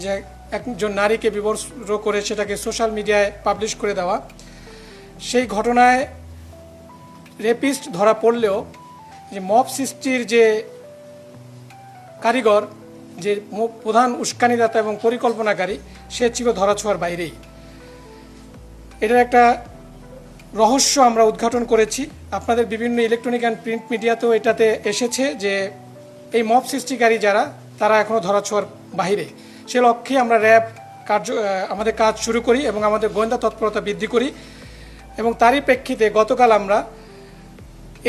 যে একজন নারীকে বিবস্ত্র করে সেটাকে সোশ্যাল মিডিয়ায় পাবলিশ করে দেওয়া, সেই ঘটনায় রেপিস্ট ধরা পড়লেও যে মব সৃষ্টির যে কারিগর, যে প্রধান উস্কানিদাতা এবং পরিকল্পনাকারী, সে ছিল ধরাছোঁয়ার বাইরেই। এটার একটা রহস্য আমরা উদ্ঘাটন করেছি। আপনাদের বিভিন্ন ইলেকট্রনিক অ্যান্ড প্রিন্ট মিডিয়াতেও এটাতে এসেছে যে এই মব সৃষ্টিকারী যারা, তারা এখনও ধরাছোঁয়ার বাইরে। সে লক্ষ্যে আমরা র্যাব আমাদের কাজ শুরু করি এবং আমাদের গোয়েন্দা তৎপরতা বৃদ্ধি করি। এবং তারই প্রেক্ষিতে গতকাল আমরা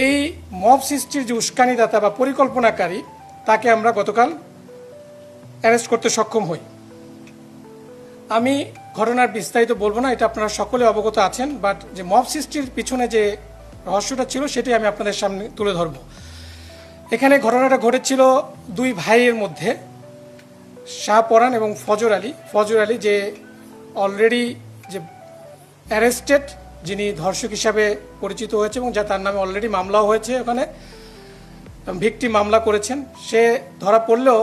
এই মব সৃষ্টির যে উস্কানিদাতা বা পরিকল্পনাকারী, তাকে আমরা গতকাল অ্যারেস্ট করতে সক্ষম হই। আমি ঘটনার বিস্তারিত বলবো না, এটা আপনারা সকলে অবগত আছেন, বাট যে মব সৃষ্টির পিছনে যে রহস্যটা ছিল সেটি আমি আপনাদের সামনে তুলে ধরব। এখানে ঘটনাটা ঘটেছিল দুই ভাইয়ের মধ্যে, শাহপরান এবং ফজর আলী। ফজর আলী যে অলরেডি যে অ্যারেস্টেড, যিনি ধর্ষক হিসাবে পরিচিত হয়েছে এবং যা তার নামে অলরেডি মামলাও হয়েছে, ওখানে ভিকটিম মামলা করেছেন। সে ধরা পড়লেও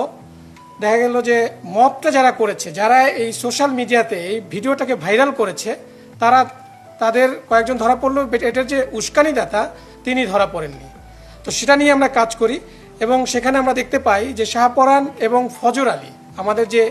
দেখা গেল যে মবটা যারা করেছে, যারা এই সোশ্যাল মিডিয়াতে এই ভিডিওটাকে ভাইরাল করেছে, তাদের কয়েকজন ধরা পড়লো, এটার যে উস্কানিদাতা তিনি ধরা পড়েননি। তো সেটা নিয়ে আমরা কাজ করি এবং সেখানে আমরা দেখতে পাই যে শাহপরান এবং ফজর আলী, আমাদের যে